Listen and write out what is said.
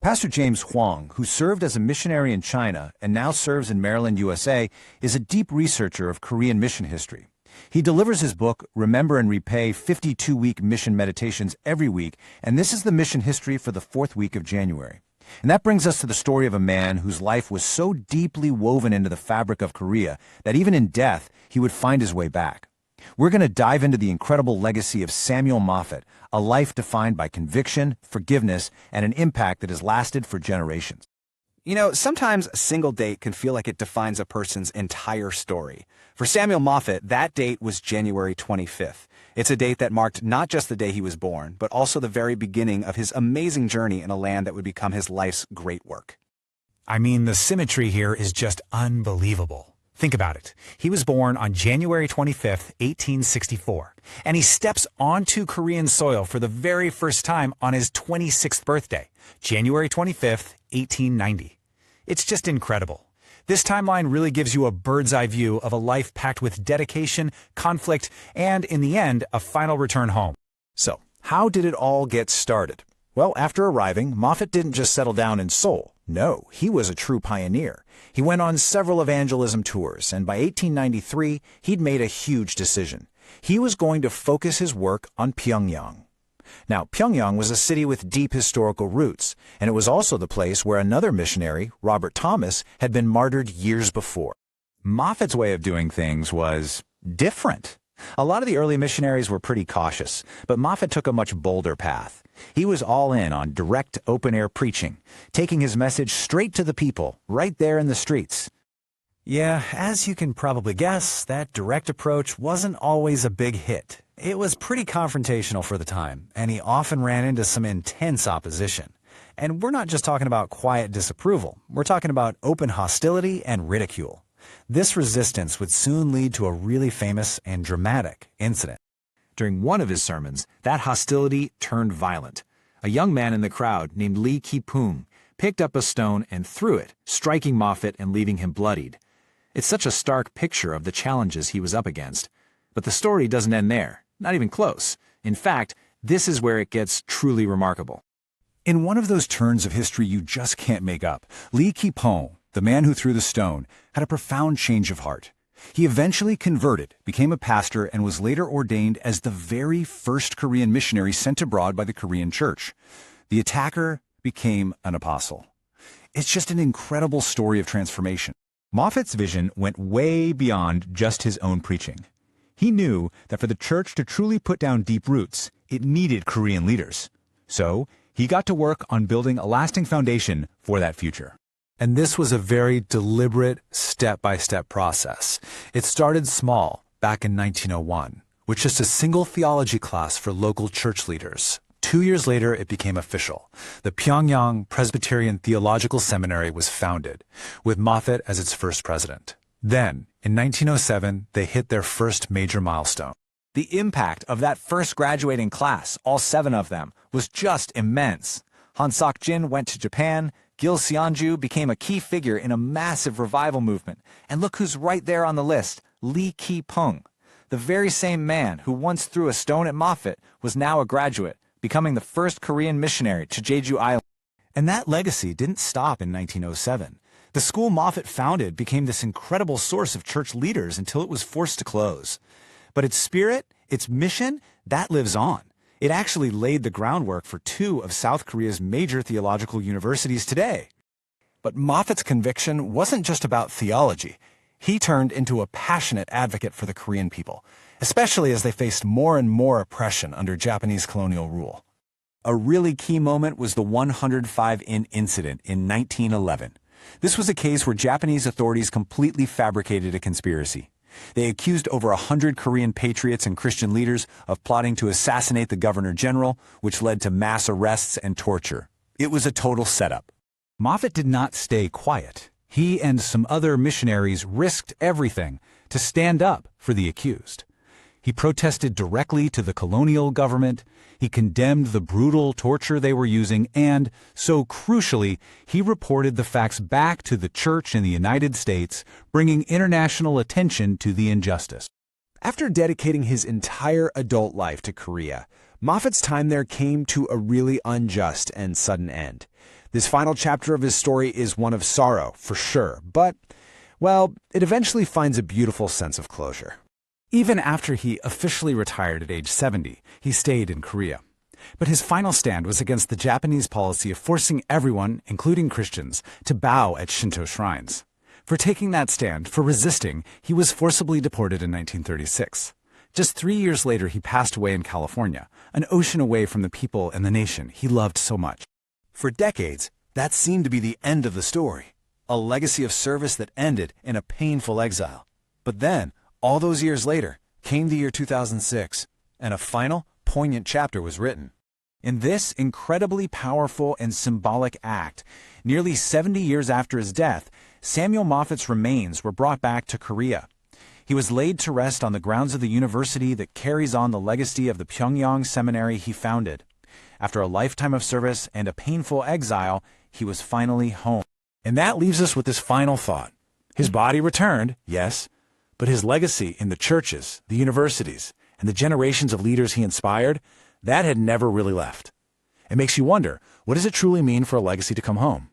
Pastor James Huang, who served as a missionary in China and now serves in Maryland, USA, is a deep researcher of Korean mission history. He delivers his book, Remember and Repay 52-Week Mission Meditations every week, and this is the mission history for the fourth week of January. And that brings us to the story of a man whose life was so deeply woven into the fabric of Korea that even in death, he would find his way back. We're going to dive into the incredible legacy of Samuel Moffett, a life defined by conviction, forgiveness, and an impact that has lasted for generations. You know, sometimes a single date can feel like it defines a person's entire story. For Samuel Moffett, that date was January 25th. It's a date that marked not just the day he was born, but also the very beginning of his amazing journey in a land that would become his life's great work. I mean, the symmetry here is just unbelievable. Think about it. He was born on January 25th, 1864, and he steps onto Korean soil for the very first time on his 26th birthday, January 25th, 1890. It's just incredible. This timeline really gives you a bird's-eye view of a life packed with dedication, conflict, and, in the end, a final return home. So, how did it all get started? Well, after arriving, Moffett didn't just settle down in Seoul. No, he was a true pioneer. He went on several evangelism tours, and by 1893, he'd made a huge decision. He was going to focus his work on Pyongyang. Now, Pyongyang was a city with deep historical roots, and it was also the place where another missionary, Robert Thomas, had been martyred years before. Moffett's way of doing things was different. A lot of the early missionaries were pretty cautious, but Moffett took a much bolder path. He was all in on direct, open-air preaching, taking his message straight to the people, right there in the streets. Yeah, as you can probably guess, that direct approach wasn't always a big hit. It was pretty confrontational for the time, and he often ran into some intense opposition. And we're not just talking about quiet disapproval. We're talking about open hostility and ridicule. This resistance would soon lead to a really famous and dramatic incident. During one of his sermons, that hostility turned violent. A young man in the crowd named Lee Ki-pung picked up a stone and threw it, striking Moffett and leaving him bloodied. It's such a stark picture of the challenges he was up against. But the story doesn't end there, not even close. In fact, this is where it gets truly remarkable. In one of those turns of history you just can't make up, Lee Ki-pung, the man who threw the stone, had a profound change of heart. He eventually converted, became a pastor, and was later ordained as the very first Korean missionary sent abroad by the Korean church. The attacker became an apostle. It's just an incredible story of transformation. Moffett's vision went way beyond just his own preaching. He knew that for the church to truly put down deep roots, it needed Korean leaders. So, he got to work on building a lasting foundation for that future. And this was a very deliberate, step-by-step process. It started small, back in 1901, with just a single theology class for local church leaders. 2 years later, it became official. The Pyongyang Presbyterian Theological Seminary was founded, with Moffett as its first president. Then, in 1907, they hit their first major milestone. The impact of that first graduating class, all 7 of them, was just immense. Han Sok-jin went to Japan, Gil Seonju became a key figure in a massive revival movement. And look who's right there on the list, Lee Ki-pung. The very same man who once threw a stone at Moffett was now a graduate, becoming the first Korean missionary to Jeju Island. And that legacy didn't stop in 1907. The school Moffett founded became this incredible source of church leaders until it was forced to close. But its spirit, its mission, that lives on. It actually laid the groundwork for 2 of South Korea's major theological universities today. But Moffett's conviction wasn't just about theology. He turned into a passionate advocate for the Korean people, especially as they faced more and more oppression under Japanese colonial rule. A really key moment was the 105 Inn incident in 1911. This was a case where Japanese authorities completely fabricated a conspiracy. They accused over 100 Korean patriots and Christian leaders of plotting to assassinate the governor-general, which led to mass arrests and torture. It was a total setup. Moffett did not stay quiet. He and some other missionaries risked everything to stand up for the accused. He protested directly to the colonial government, he condemned the brutal torture they were using, and, so crucially, he reported the facts back to the church in the United States, bringing international attention to the injustice. After dedicating his entire adult life to Korea, Moffett's time there came to a really unjust and sudden end. This final chapter of his story is one of sorrow, for sure, but, well, it eventually finds a beautiful sense of closure. Even after he officially retired at age 70, he stayed in Korea. But his final stand was against the Japanese policy of forcing everyone, including Christians, to bow at Shinto shrines. For taking that stand, for resisting, he was forcibly deported in 1936. Just 3 years later, he passed away in California, an ocean away from the people and the nation he loved so much. For decades, that seemed to be the end of the story, a legacy of service that ended in a painful exile. But then, all those years later, came the year 2006, and a final, poignant chapter was written. In this incredibly powerful and symbolic act, nearly 70 years after his death, Samuel Moffett's remains were brought back to Korea. He was laid to rest on the grounds of the university that carries on the legacy of the Pyongyang seminary he founded. After a lifetime of service and a painful exile, he was finally home. And that leaves us with this final thought. His body returned, yes, but his legacy in the churches, the universities, and the generations of leaders he inspired, that had never really left. It makes you wonder, what does it truly mean for a legacy to come home?